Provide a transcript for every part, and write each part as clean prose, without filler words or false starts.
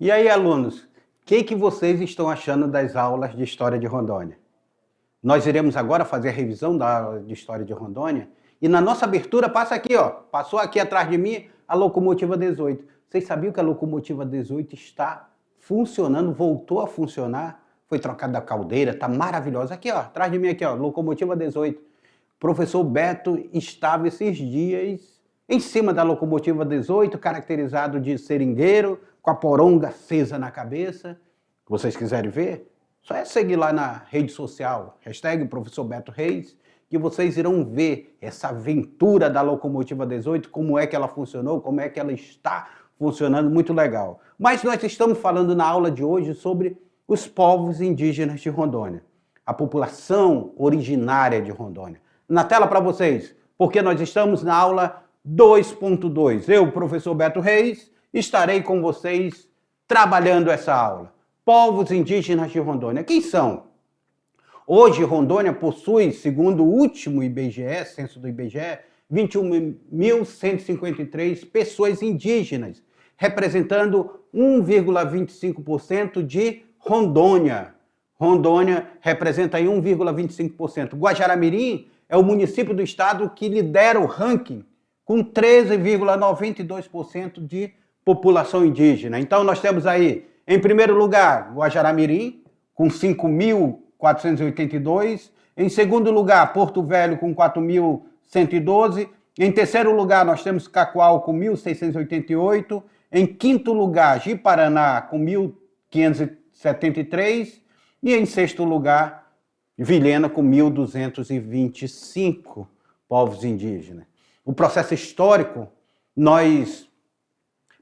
E aí, alunos, o que vocês estão achando das aulas de História de Rondônia? Nós iremos agora fazer a revisão da aula de História de Rondônia e na nossa abertura passa aqui, ó, passou aqui atrás de mim a locomotiva 18. Vocês sabiam que a locomotiva 18 está funcionando, voltou a funcionar? Foi trocada a caldeira, está maravilhosa. Aqui, ó, atrás de mim aqui, ó, locomotiva 18. Professor Beto estava esses dias em cima da locomotiva 18, caracterizado de seringueiro, com a poronga acesa na cabeça. Se vocês quiserem ver, só é seguir lá na rede social, hashtag Professor Beto Reis, que vocês irão ver essa aventura da locomotiva 18, como é que ela funcionou, como é que ela está funcionando, muito legal. Mas nós estamos falando na aula de hoje sobre os povos indígenas de Rondônia, a população originária de Rondônia. Na tela para vocês, porque nós estamos na aula 2.2. Eu, professor Beto Reis, estarei com vocês trabalhando essa aula. Povos indígenas de Rondônia. Quem são? Hoje, Rondônia possui, segundo o último IBGE, censo do IBGE, 21.153 pessoas indígenas, representando 1,25% de Rondônia. Rondônia representa aí 1,25%. Guajará-Mirim é o município do estado que lidera o ranking, com 13,92% de população indígena. Então, nós temos aí, em primeiro lugar, Guajará-Mirim, com 5.482. Em segundo lugar, Porto Velho, com 4.112. Em terceiro lugar, nós temos Cacoal, com 1.688. Em quinto lugar, Ji-Paraná, com 1.573. E em sexto lugar, Vilhena, com 1.225 povos indígenas. O processo histórico, nós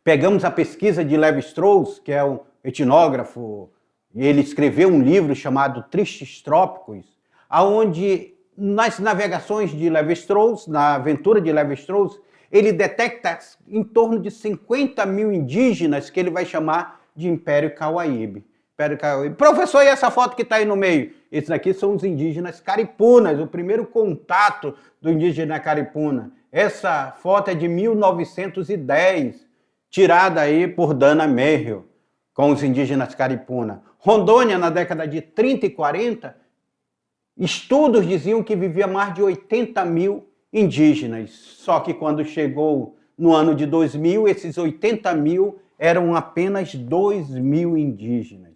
pegamos a pesquisa de Lévi-Strauss, que é um etnógrafo, e ele escreveu um livro chamado Tristes Trópicos, onde nas navegações de Lévi-Strauss, na aventura de Lévi-Strauss, ele detecta em torno de 50 mil indígenas que ele vai chamar de Império Cauaíbe. Professor, e essa foto que está aí no meio? Esses aqui são os indígenas caripunas, o primeiro contato do indígena caripuna. Essa foto é de 1910, tirada aí por Dana Merrill, com os indígenas caripuna. Rondônia, na década de 30 e 40, estudos diziam que vivia mais de 80 mil indígenas. Só que quando chegou no ano de 2000, esses 80 mil eram apenas 2 mil indígenas.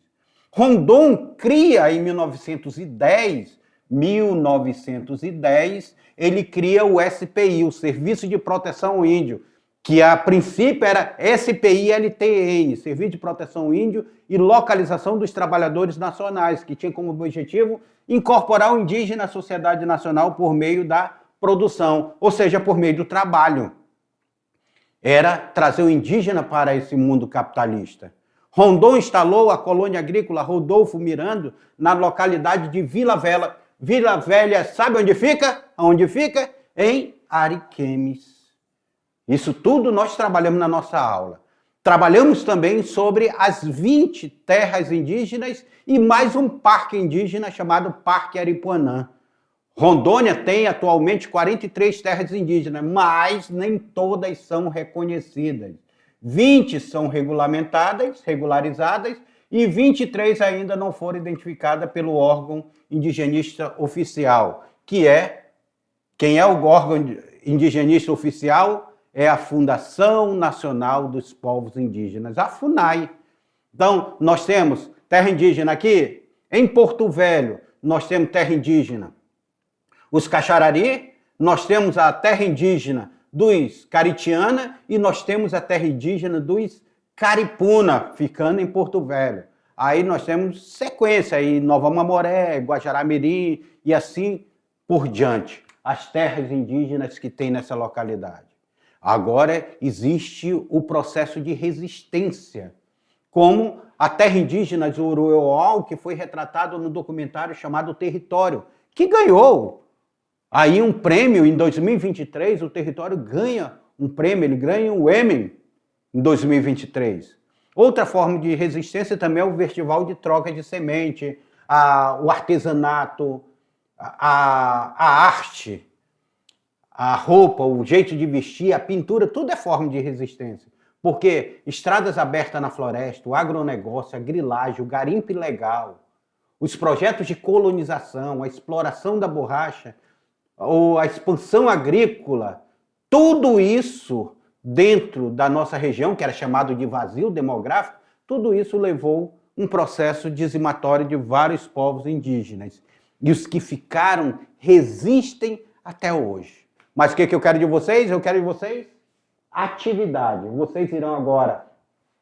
Rondon cria em 1910, ele cria o SPI, o Serviço de Proteção ao Índio, que a princípio era SPI-LTN, Serviço de Proteção ao Índio e Localização dos Trabalhadores Nacionais, que tinha como objetivo incorporar o indígena à sociedade nacional por meio da produção, ou seja, por meio do trabalho. Era trazer o indígena para esse mundo capitalista. Rondon instalou a colônia agrícola Rodolfo Miranda na localidade de Vila Velha. Vila Velha, sabe onde fica? Onde fica? Em Ariquemes. Isso tudo nós trabalhamos na nossa aula. Trabalhamos também sobre as 20 terras indígenas e mais um parque indígena chamado Parque Aripuanã. Rondônia tem atualmente 43 terras indígenas, mas nem todas são reconhecidas. 20 são regularizadas, e 23 ainda não foram identificadas pelo órgão indigenista oficial, quem é o órgão indigenista oficial? É a Fundação Nacional dos Povos Indígenas, a FUNAI. Então, nós temos terra indígena aqui, em Porto Velho, nós temos terra indígena os Caxarari, nós temos a terra indígena dos Caritiana e nós temos a terra indígena dos Caripuna, ficando em Porto Velho. Aí nós temos sequência aí, Nova Mamoré, Guajará-Mirim e assim por diante, as terras indígenas que tem nessa localidade. Agora existe o processo de resistência, como a terra indígena de Uruauau, que foi retratado no documentário chamado Território, que ganhou aí um prêmio em 2023, o Território ganha um prêmio, ele ganha o Emen em 2023. Outra forma de resistência também é o festival de troca de semente, o artesanato, a arte, a roupa, o jeito de vestir, a pintura, tudo é forma de resistência. Porque estradas abertas na floresta, o agronegócio, a grilagem, o garimpo ilegal, os projetos de colonização, a exploração da borracha, ou a expansão agrícola, tudo isso dentro da nossa região, que era chamado de vazio demográfico, tudo isso levou um processo dizimatório de vários povos indígenas. E os que ficaram resistem até hoje. Mas o que eu quero de vocês? Eu quero de vocês atividade. Vocês irão agora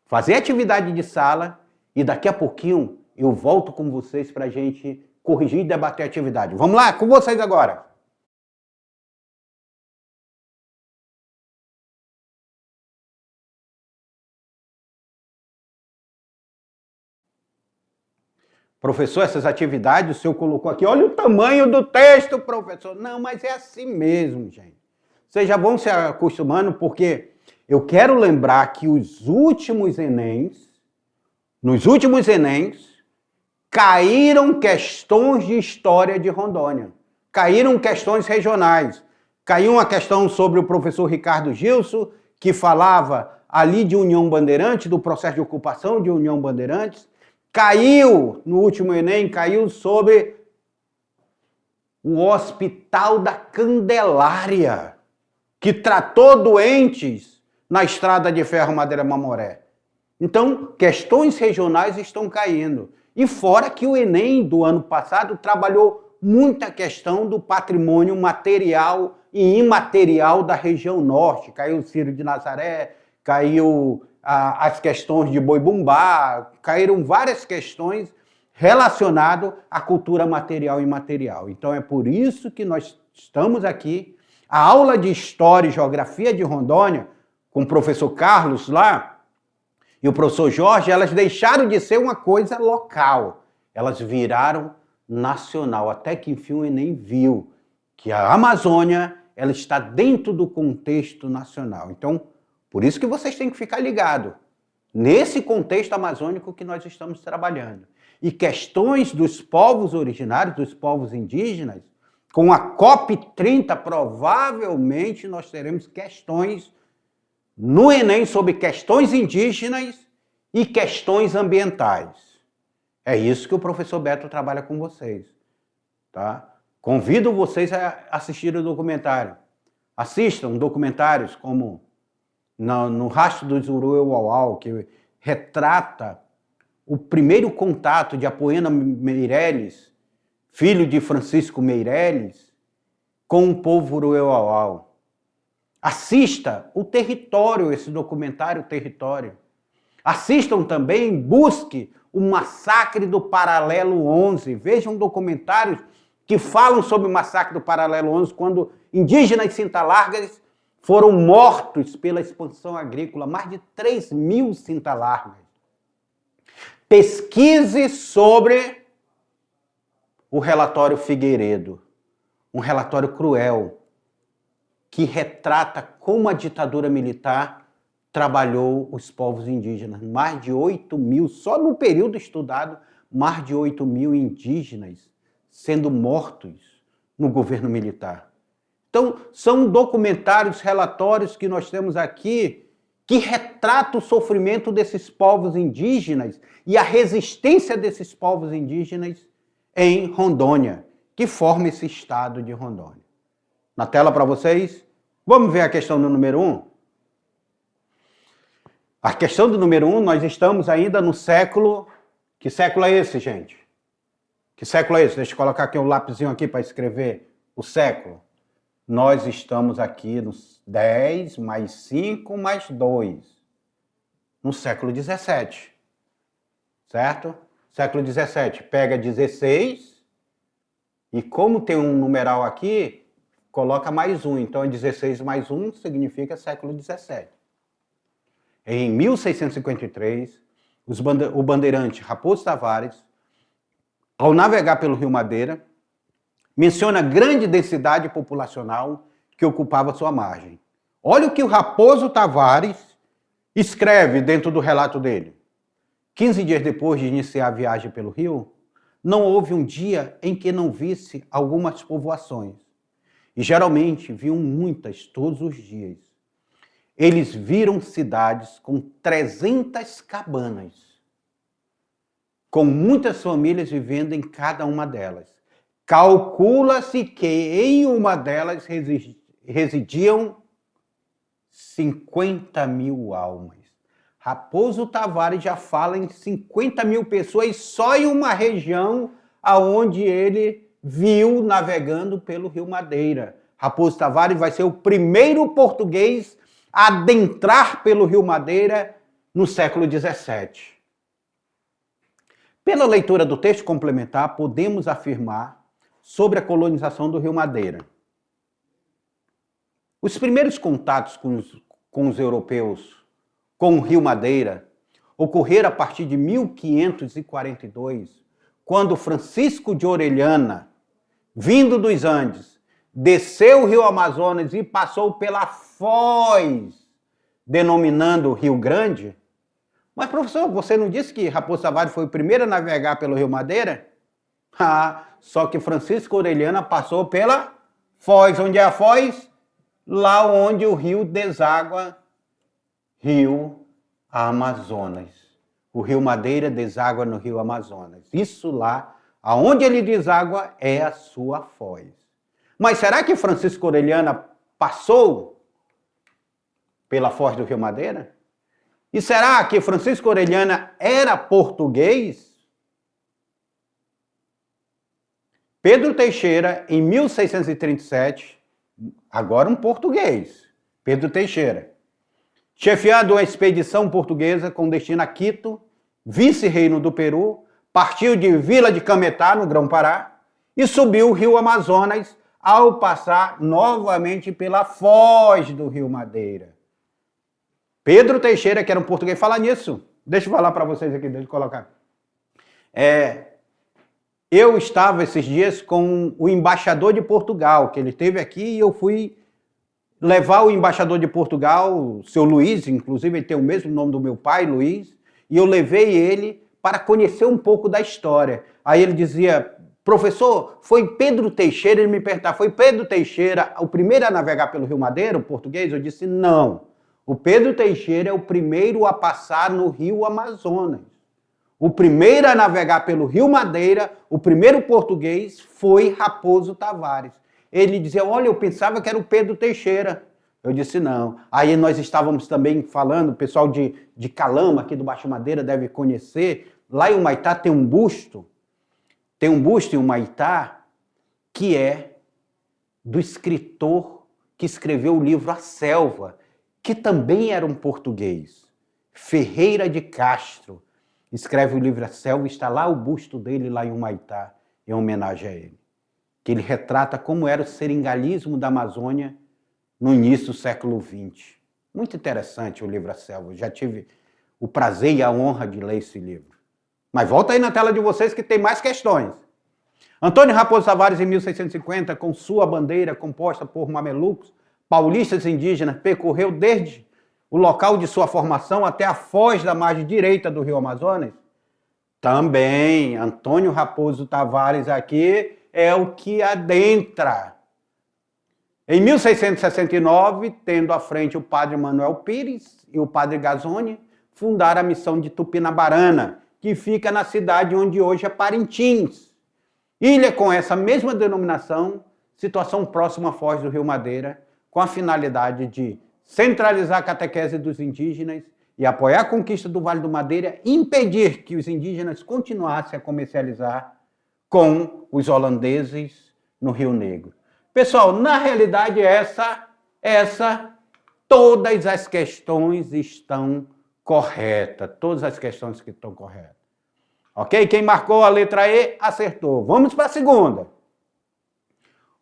fazer atividade de sala e daqui a pouquinho eu volto com vocês para a gente corrigir e debater a atividade. Vamos lá? Com vocês agora. Professor, essas atividades o senhor colocou aqui. Olha o tamanho do texto, professor. Não, mas é assim mesmo, gente. Vocês já vão se acostumando, porque eu quero lembrar que nos últimos Enems, caíram questões de história de Rondônia. Caíram questões regionais. Caiu uma questão sobre o professor Ricardo Gilson, que falava ali de União Bandeirante, do processo de ocupação de União Bandeirantes. Caiu, no último Enem, caiu sobre o Hospital da Candelária, que tratou doentes na Estrada de Ferro Madeira Mamoré. Então, questões regionais estão caindo. E fora que o Enem do ano passado trabalhou muita questão do patrimônio material e imaterial da região norte. Caiu o Círio de Nazaré, caiu as questões de Boi-Bumbá, caíram várias questões relacionadas à cultura material e imaterial. Então é por isso que nós estamos aqui. A aula de História e Geografia de Rondônia, com o professor Carlos lá e o professor Jorge, elas deixaram de ser uma coisa local. Elas viraram nacional, até que enfim o Enem viu que a Amazônia ela está dentro do contexto nacional. Então, por isso que vocês têm que ficar ligados nesse contexto amazônico que nós estamos trabalhando. E questões dos povos originários, dos povos indígenas, com a COP30, provavelmente nós teremos questões no Enem sobre questões indígenas e questões ambientais. É isso que o professor Beto trabalha com vocês. Tá? Convido vocês a assistir o documentário. Assistam documentários como no Rastro dos Uruauau, que retrata o primeiro contato de Apoena Meireles, filho de Francisco Meireles, com o povo Uruauau. Assista o Território, esse documentário Território. Assistam também, busque o Massacre do Paralelo 11. Vejam documentários que falam sobre o Massacre do Paralelo 11, quando indígenas cinta-largas foram mortos pela expansão agrícola, mais de 3.000 cinta-largas. Pesquise sobre o relatório Figueiredo, um relatório cruel, que retrata como a ditadura militar trabalhou os povos indígenas. Mais de 8.000, só no período estudado, mais de 8.000 indígenas sendo mortos no governo militar. Então, são documentários, relatórios que nós temos aqui que retratam o sofrimento desses povos indígenas e a resistência desses povos indígenas em Rondônia, que forma esse estado de Rondônia. Na tela para vocês, vamos ver a questão do número 1? A questão do número 1, nós estamos ainda no século... Que século é esse, gente? Que século é esse? Deixa eu colocar aqui um lapisinho aqui para escrever o século. Nós estamos aqui nos 10 mais 5 mais 2. No século 17. Certo? Século 17. Pega 16 e como tem um numeral aqui, coloca mais 1. Então, 16 mais 1 significa século 17. Em 1653, o bandeirante Raposo Tavares, ao navegar pelo Rio Madeira, menciona a grande densidade populacional que ocupava sua margem. Olha o que o Raposo Tavares escreve dentro do relato dele. 15 dias depois de iniciar a viagem pelo rio, não houve um dia em que não visse algumas povoações. E geralmente viam muitas todos os dias. eles viram cidades com 300 cabanas, com muitas famílias vivendo em cada uma delas. Calcula-se que em uma delas residiam 50 mil almas. Raposo Tavares já fala em 50 mil pessoas só em uma região aonde ele viu navegando pelo Rio Madeira. Raposo Tavares vai ser o primeiro português a adentrar pelo Rio Madeira no século XVII. Pela leitura do texto complementar, podemos afirmar sobre a colonização do Rio Madeira. Os primeiros contatos com os europeus com o Rio Madeira ocorreram a partir de 1542, quando Francisco de Orellana, vindo dos Andes, desceu o Rio Amazonas e passou pela Foz, denominando o Rio Grande. Mas, professor, você não disse que Raposo Tavares foi o primeiro a navegar pelo Rio Madeira? Só que Francisco Orellana passou pela Foz. Onde é a Foz? Lá onde o rio deságua, Rio Amazonas. O Rio Madeira deságua no Rio Amazonas. Isso lá, aonde ele deságua, é a sua Foz. Mas será que Francisco Orellana passou pela Foz do Rio Madeira? E será que Francisco Orellana era português? Pedro Teixeira, em 1637, agora um português, Pedro Teixeira, chefiando uma expedição portuguesa com destino a Quito, vice-reino do Peru, partiu de Vila de Cametá, no Grão-Pará, e subiu o Rio Amazonas ao passar novamente pela Foz do Rio Madeira. Pedro Teixeira, que era um português, fala nisso. Deixa eu falar para vocês aqui, deixa eu colocar. Eu estava esses dias com o embaixador de Portugal, que ele esteve aqui, e eu fui levar o embaixador de Portugal, o seu Luiz, inclusive ele tem o mesmo nome do meu pai, Luiz, e eu levei ele para conhecer um pouco da história. Aí ele dizia, professor, foi Pedro Teixeira? Ele me perguntava, foi Pedro Teixeira o primeiro a navegar pelo Rio Madeira, o português? Eu disse, não. O Pedro Teixeira é o primeiro a passar no Rio Amazonas. O primeiro a navegar pelo Rio Madeira, o primeiro português, foi Raposo Tavares. Ele dizia, olha, eu pensava que era o Pedro Teixeira. Eu disse, não. Aí nós estávamos também falando, o pessoal de Calama, aqui do Baixo Madeira, deve conhecer. Lá em Humaitá tem um busto em Humaitá, que é do escritor que escreveu o livro A Selva, que também era um português. Ferreira de Castro escreve o livro A Selva, está lá o busto dele, lá em Humaitá, em homenagem a ele. Que ele retrata como era o seringalismo da Amazônia no início do século XX. Muito interessante o livro A Selva. Eu já tive o prazer e a honra de ler esse livro. Mas volta aí na tela de vocês que tem mais questões. Antônio Raposo Tavares, em 1650, com sua bandeira composta por mamelucos, paulistas indígenas, percorreu desde o local de sua formação até a foz da margem direita do Rio Amazonas? Também, Antônio Raposo Tavares aqui é o que adentra. Em 1669, tendo à frente o padre Manuel Pires e o padre Gazzoni, fundaram a missão de Tupinabarana, que fica na cidade onde hoje é Parintins. Ilha com essa mesma denominação, situação próxima à foz do Rio Madeira, com a finalidade de centralizar a catequese dos indígenas e apoiar a conquista do Vale do Madeira e impedir que os indígenas continuassem a comercializar com os holandeses no Rio Negro. Pessoal, na realidade todas as questões estão corretas, todas as questões que estão corretas. Ok? Quem marcou a letra E, acertou. Vamos para a segunda.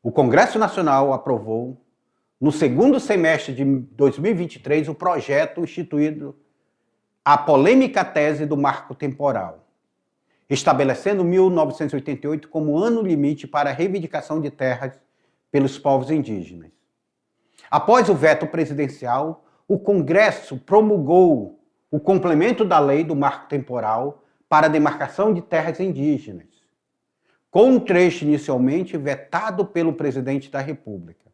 O Congresso Nacional aprovou no segundo semestre de 2023, o projeto instituído a polêmica tese do marco temporal, estabelecendo 1988 como ano limite para a reivindicação de terras pelos povos indígenas. Após o veto presidencial, o Congresso promulgou o complemento da lei do marco temporal para a demarcação de terras indígenas, com um trecho inicialmente vetado pelo presidente da República.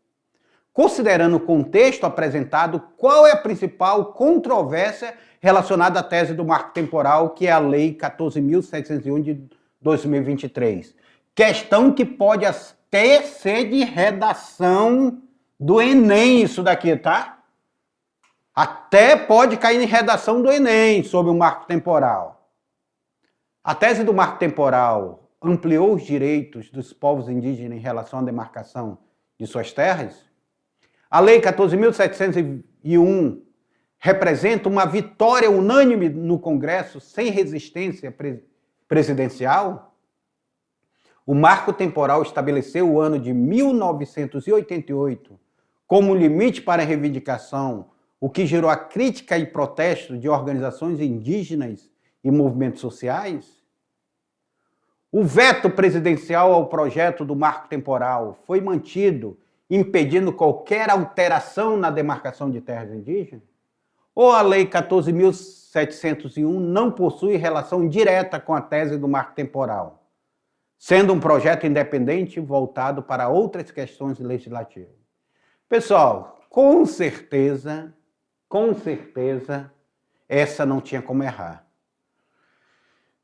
Considerando o contexto apresentado, qual é a principal controvérsia relacionada à tese do marco temporal, que é a Lei 14.701 de 2023? Questão que pode até ser de redação do Enem, isso daqui, tá? Até pode cair em redação do Enem sobre o marco temporal. A tese do marco temporal ampliou os direitos dos povos indígenas em relação à demarcação de suas terras? A Lei 14.701 representa uma vitória unânime no Congresso sem resistência presidencial? O marco temporal estabeleceu o ano de 1988 como limite para a reivindicação, o que gerou a crítica e protesto de organizações indígenas e movimentos sociais? O veto presidencial ao projeto do marco temporal foi mantido, impedindo qualquer alteração na demarcação de terras indígenas? Ou a Lei 14.701 não possui relação direta com a tese do marco temporal, sendo um projeto independente voltado para outras questões legislativas? Pessoal, com certeza, essa não tinha como errar.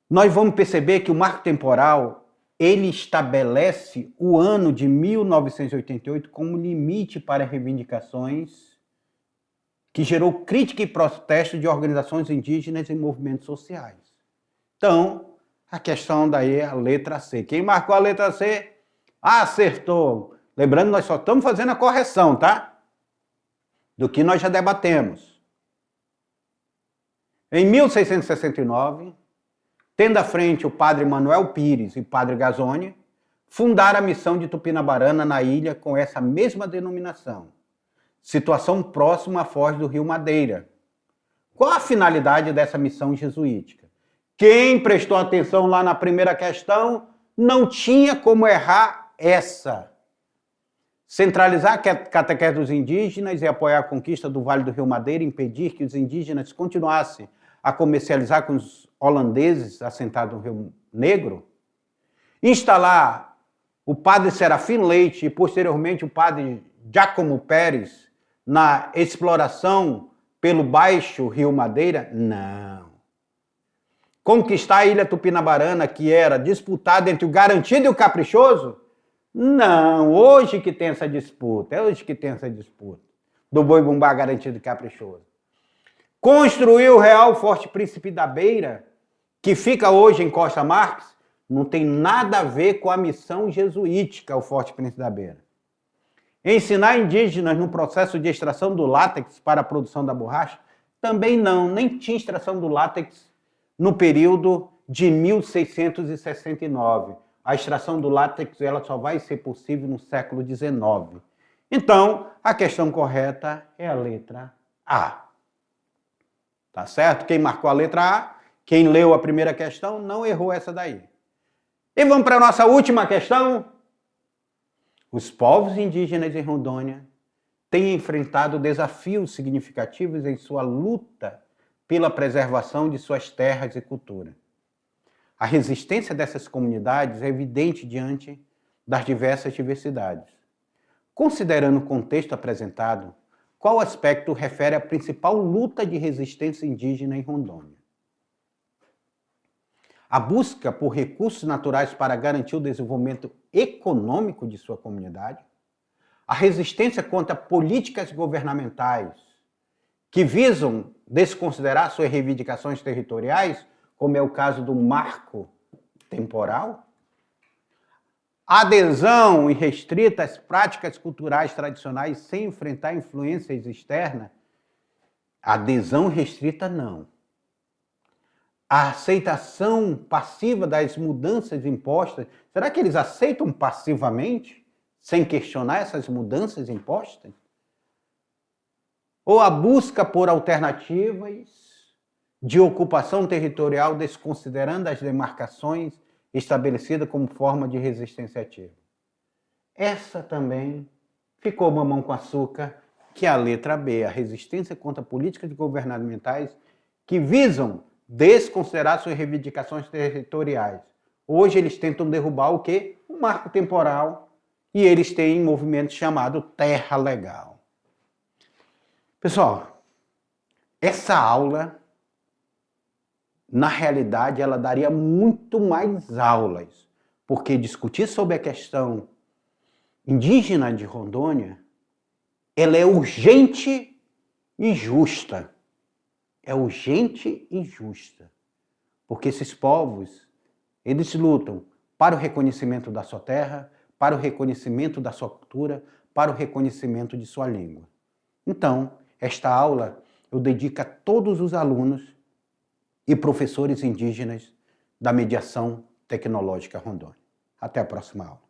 Nós vamos perceber que o marco temporal ele estabelece o ano de 1988 como limite para reivindicações que gerou crítica e protesto de organizações indígenas e movimentos sociais. Então, a questão daí é a letra C. Quem marcou a letra C, acertou. Lembrando, nós só estamos fazendo a correção, tá? Do que nós já debatemos. Em 1669, tendo à frente o padre Manuel Pires e o padre Gazoni, fundaram a missão de Tupinabarana na ilha com essa mesma denominação, situação próxima à foz do rio Madeira. Qual a finalidade dessa missão jesuítica? Quem prestou atenção lá na primeira questão não tinha como errar essa. Centralizar a catequese dos indígenas e apoiar a conquista do Vale do Rio Madeira, impedir que os indígenas continuassem a comercializar com os holandeses assentados no Rio Negro, instalar o padre Serafim Leite e posteriormente o padre Giacomo Pérez na exploração pelo baixo Rio Madeira? Não. Conquistar a ilha Tupinabarana, que era disputada entre o garantido e o caprichoso? Não, hoje que tem essa disputa, do boi-bumbá garantido e caprichoso. Construir o Real Forte Príncipe da Beira, que fica hoje em Costa Marques, não tem nada a ver com a missão jesuítica, o Forte Príncipe da Beira. Ensinar indígenas no processo de extração do látex para a produção da borracha? Também não, nem tinha extração do látex no período de 1669. A extração do látex ela só vai ser possível no século XIX. Então, a questão correta é a letra A. Tá certo? Quem marcou a letra A, quem leu a primeira questão, não errou essa daí. E vamos para a nossa última questão. Os povos indígenas em Rondônia têm enfrentado desafios significativos em sua luta pela preservação de suas terras e cultura. A resistência dessas comunidades é evidente diante das diversas diversidades. Considerando o contexto apresentado, qual aspecto refere à principal luta de resistência indígena em Rondônia? A busca por recursos naturais para garantir o desenvolvimento econômico de sua comunidade? A resistência contra políticas governamentais que visam desconsiderar suas reivindicações territoriais, como é o caso do marco temporal? A adesão irrestrita às práticas culturais tradicionais sem enfrentar influências externas? Adesão restrita, não. A aceitação passiva das mudanças impostas, será que eles aceitam passivamente, sem questionar essas mudanças impostas? Ou a busca por alternativas de ocupação territorial, desconsiderando as demarcações estabelecidas como forma de resistência ativa? Essa também ficou mamão com açúcar, que é a letra B, a resistência contra políticas governamentais que visam desconsiderar suas reivindicações territoriais. Hoje eles tentam derrubar o quê? O marco temporal e eles têm um movimento chamado Terra Legal. Pessoal, essa aula, na realidade, ela daria muito mais aulas, porque discutir sobre a questão indígena de Rondônia, ela é urgente e justa. É urgente e justa, porque esses povos, eles lutam para o reconhecimento da sua terra, para o reconhecimento da sua cultura, para o reconhecimento de sua língua. Então, esta aula eu dedico a todos os alunos e professores indígenas da Mediação Tecnológica Rondônia. Até a próxima aula.